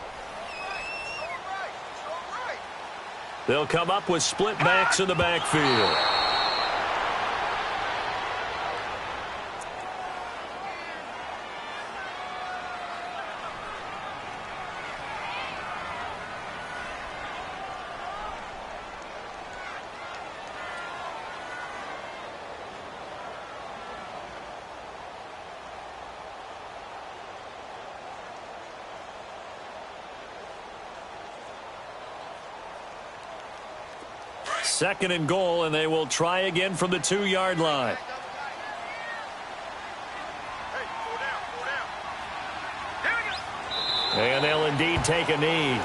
They'll come up with split backs in the backfield. Second and goal, and they will try again from the 2-yard line. And they'll indeed take a knee.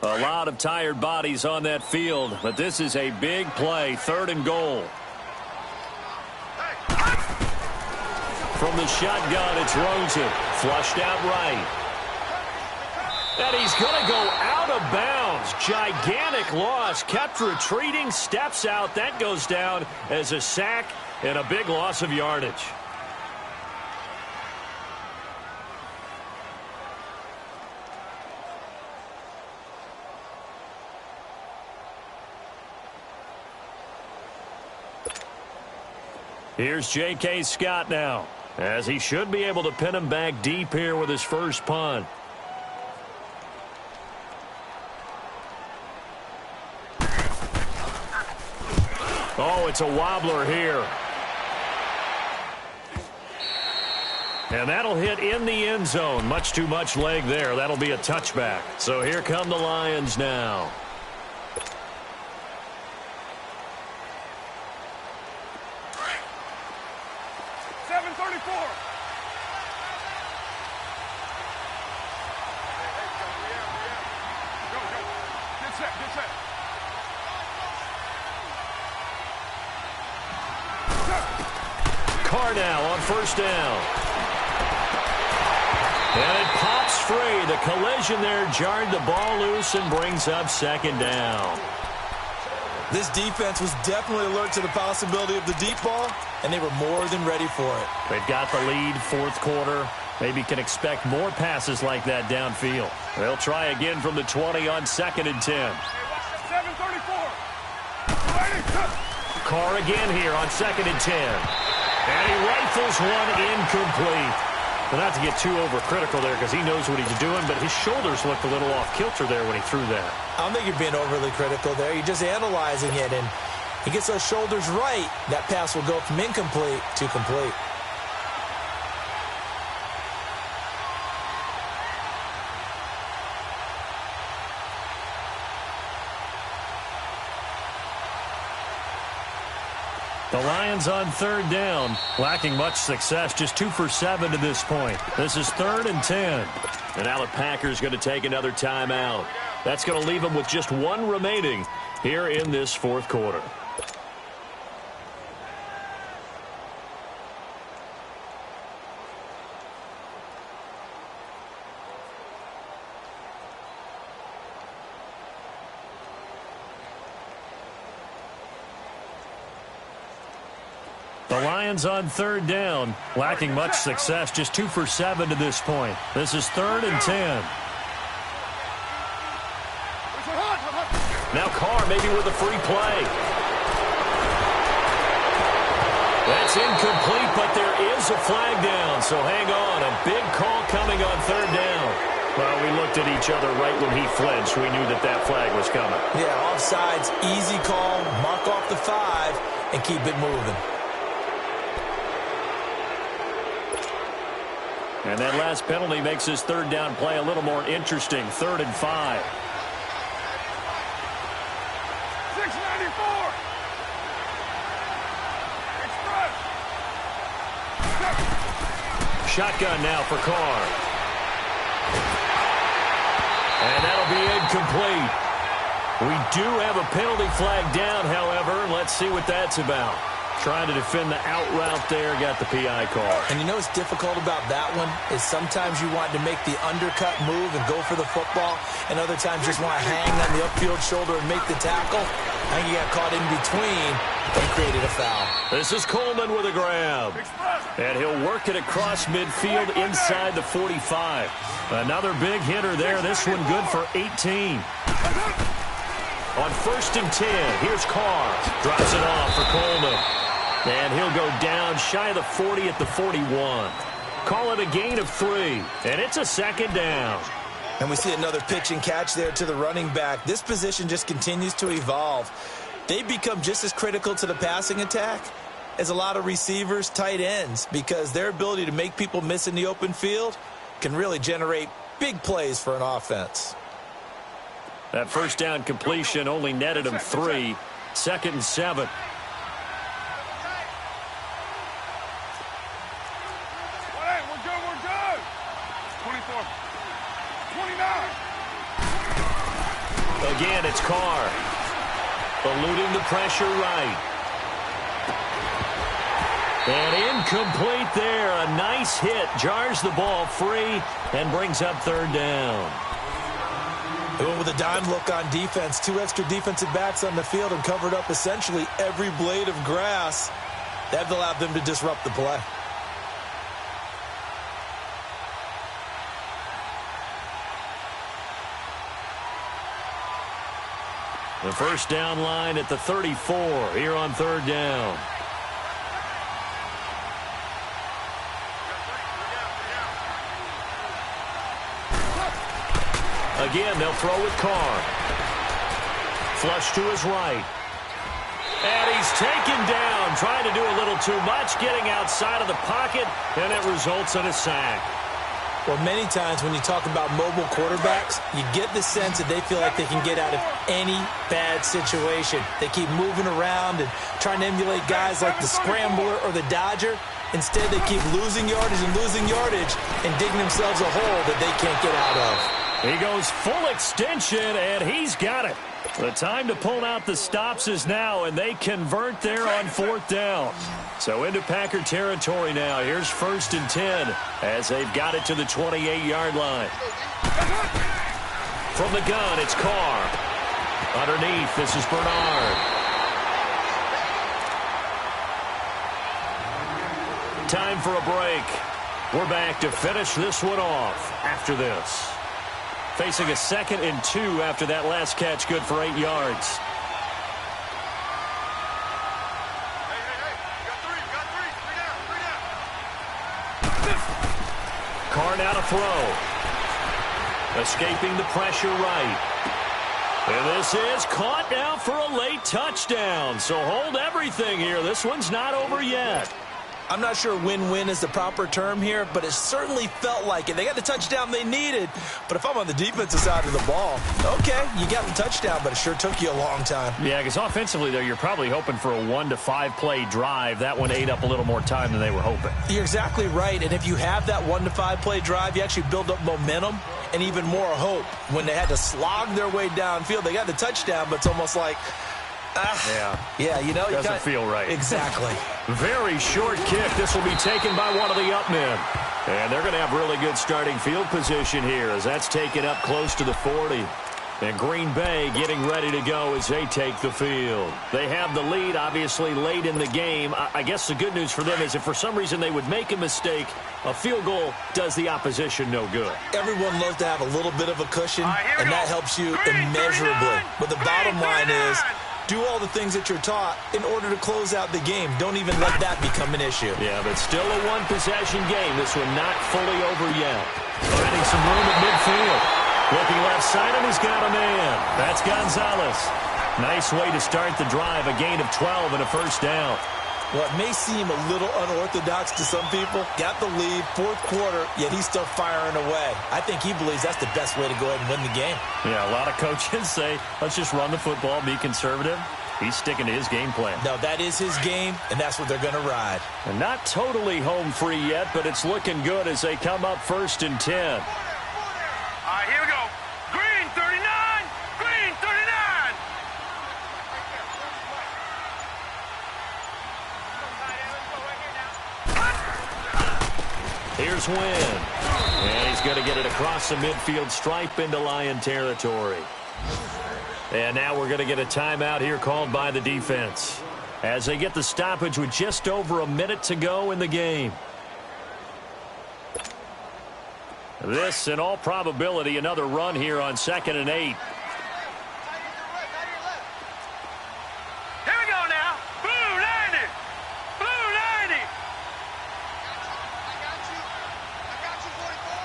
A lot of tired bodies on that field, but this is a big play, 3rd and goal. From the shotgun, it's Rosen, flushed out right. And he's going to go out of bounds. Gigantic loss, kept retreating, steps out. That goes down as a sack and a big loss of yardage. Here's J.K. Scott now, as he should be able to pin him back deep here with his first punt. Oh, it's a wobbler here. And that'll hit in the end zone. Much too much leg there. That'll be a touchback. So here come the Lions now. Carr now on 1st down. And it pops free. The collision there jarred the ball loose and brings up 2nd down. This defense was definitely alert to the possibility of the deep ball, and they were more than ready for it. They've got the lead, 4th quarter. Maybe can expect more passes like that downfield. They'll try again from the 20 on 2nd and 10. 7:34. Carr again here on 2nd and 10. And he rifles one incomplete. Well, not to get too overcritical there because he knows what he's doing, but his shoulders looked a little off kilter there when he threw that. I don't think you're being overly critical there. You're just analyzing it, and he gets those shoulders right. That pass will go from incomplete to complete. The Lions on 3rd down, lacking much success, just 2 for 7 to this point. This is 3rd and 10. And now the Packers going to take another timeout. That's going to leave them with just 1 remaining here in this 4th quarter. The Lions on 3rd down, lacking much success, just 2 for 7 to this point. This is 3rd and 10. Now Carr maybe with a free play. That's incomplete, but there is a flag down, so hang on. A big call coming on 3rd down. Well, we looked at each other right when he flinched. We knew that that flag was coming. Yeah, offsides, easy call, mark off the 5, and keep it moving. And that last penalty makes his 3rd down play a little more interesting. 3rd and 5. 694. Express. Shotgun now for Carr. And that'll be incomplete. We do have a penalty flag down, however. Let's see what that's about. Trying to defend the out route there, got the PI call. And you know what's difficult about that one is sometimes you want to make the undercut move and go for the football, and other times just want to hang on the upfield shoulder and make the tackle. I think he got caught in between and created a foul. This is Coleman with a grab. And he'll work it across midfield inside the 45. Another big hitter there. This one good for 18. On 1st and 10, here's Carr. Drops it off for Coleman. And he'll go down shy of the 40 at the 41. Call it a gain of 3. And it's a 2nd down. And we see another pitch and catch there to the running back. This position just continues to evolve. They become just as critical to the passing attack as a lot of receivers, tight ends, because their ability to make people miss in the open field can really generate big plays for an offense. That 1st down completion only netted him 3. 2nd and 7. Again, it's Carr. Eluding the pressure right. And incomplete there. A nice hit. Jars the ball free and brings up 3rd down. They went with a dime look on defense. 2 extra defensive backs on the field and covered up essentially every blade of grass. That allowed them to disrupt the play. The 1st down line at the 34 here on 3rd down. Again, they'll throw with Carr. Flush to his right. And he's taken down, trying to do a little too much, getting outside of the pocket, and it results in a sack. Well, many times when you talk about mobile quarterbacks, you get the sense that they feel like they can get out of any bad situation. They keep moving around and trying to emulate guys like the Scrambler or the Dodger. Instead, they keep losing yardage and digging themselves a hole that they can't get out of. He goes full extension, and he's got it. The time to pull out the stops is now, and they convert there on 4th down. So into Packer territory now. Here's 1st and 10 as they've got it to the 28-yard line. From the gun, it's Carr. Underneath, this is Bernard. Time for a break. We're back to finish this one off after this. Facing a 2nd and 2 after that last catch, good for 8 yards. Carr now to throw. Escaping the pressure right. And this is caught now for a late touchdown. So hold everything here. This one's not over yet. I'm not sure win-win is the proper term here, but it certainly felt like it. They got the touchdown they needed, but if I'm on the defensive side of the ball, okay, you got the touchdown, but it sure took you a long time. Yeah, because offensively, though, you're probably hoping for a 1 to 5 play drive. That one ate up a little more time than they were hoping. You're exactly right, and if you have that 1 to 5 play drive, you actually build up momentum and even more hope. When they had to slog their way downfield, they got the touchdown, but it's almost like, yeah, you know, doesn't feel right. Exactly. Very short kick. This will be taken by one of the up men. And they're going to have really good starting field position here as that's taken up close to the 40. And Green Bay getting ready to go as they take the field. They have the lead, obviously, late in the game. I guess the good news for them is if for some reason they would make a mistake, a field goal does the opposition no good. Everyone loves to have a little bit of a cushion, and that helps you immeasurably. But the bottom line is, do all the things that you're taught in order to close out the game. Don't even let that become an issue. Yeah, but still a one-possession game. This one not fully over yet. Finding some room at midfield. Looking left side, and he's got a man. That's Gonzalez. Nice way to start the drive. A gain of 12 and a 1st down. Well, it may seem a little unorthodox to some people. Got the lead, 4th quarter, yet he's still firing away. I think he believes that's the best way to go ahead and win the game. Yeah, a lot of coaches say, let's just run the football, be conservative. He's sticking to his game plan. No, that is his game, and that's what they're going to ride. And not totally home free yet, but it's looking good as they come up 1st and 10. All right, here we go. Green 39, green 39. Here's Wynn. And he's going to get it across the midfield stripe into Lion territory. And now we're going to get a timeout here called by the defense as they get the stoppage with just over a minute to go in the game. This, in all probability, another run here on 2nd and 8. Here we go now. Blue 90. Blue 90. I got you, 44.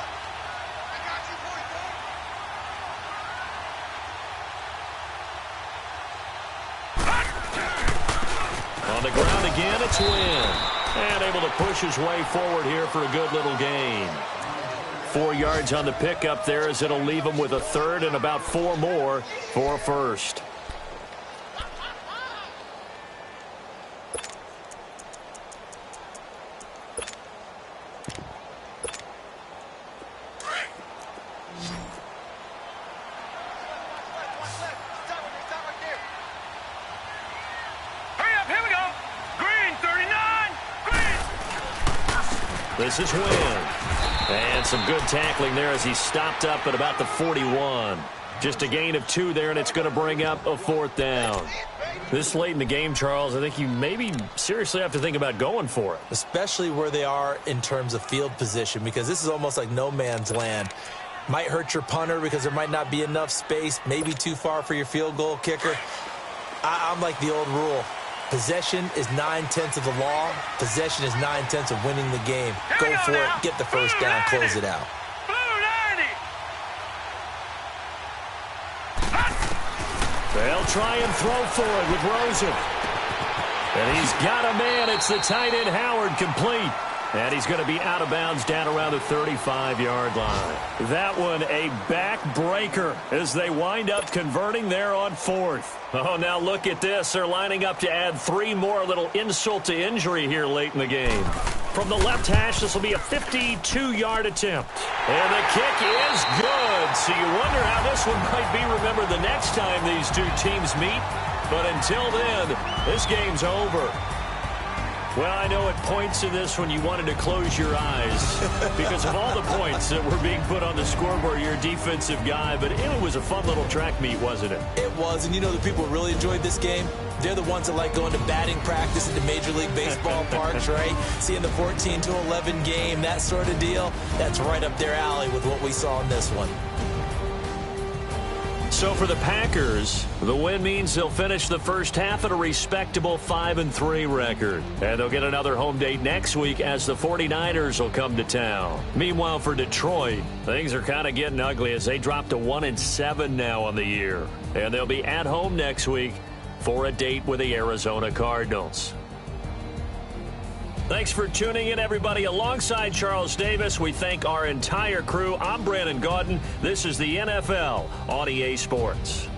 I got you, 44. On the ground again, it's Wynn. And able to push his way forward here for a good little gain. 4 yards on the pickup there as it'll leave him with a third and about 4 more for a first. Hurry up, here we go. Green 39. Green. This is Wynn. And some good tackling there as he stopped up at about the 41. Just a gain of 2 there, and it's going to bring up a 4th down. This late in the game, Charles, I think you maybe seriously have to think about going for it. Especially where they are in terms of field position, because this is almost like no man's land. Might hurt your punter because there might not be enough space, maybe too far for your field goal kicker. I'm like the old rule. Possession is 9/10 of the law. Possession is 9/10 of winning the game. Go for it, get the first down, close it out. Blue 90. They'll try and throw for it with Rosen. And he's got a man. It's the tight end Howard, complete. And he's going to be out of bounds down around the 35-yard line. That one a backbreaker as they wind up converting there on 4th. Oh, now look at this. They're lining up to add 3 more, little insult to injury here late in the game. From the left hash, this will be a 52-yard attempt. And the kick is good. So you wonder how this one might be remembered the next time these two teams meet. But until then, this game's over. Well, I know at points in this one you wanted to close your eyes because of all the points that were being put on the scoreboard. You're a defensive guy, but it was a fun little track meet, wasn't it? It was, and you know the people who really enjoyed this game? They're the ones that like going to batting practice at the Major League Baseball parks, right? Seeing the 14-11 game, that sort of deal. That's right up their alley with what we saw in this one. So for the Packers, the win means they'll finish the first half at a respectable 5-3 record. And they'll get another home date next week as the 49ers will come to town. Meanwhile, for Detroit, things are kind of getting ugly as they drop to 1-7 now on the year. And they'll be at home next week for a date with the Arizona Cardinals. Thanks for tuning in, everybody. Alongside Charles Davis, we thank our entire crew. I'm Brandon Gaudin. This is the NFL on EA Sports.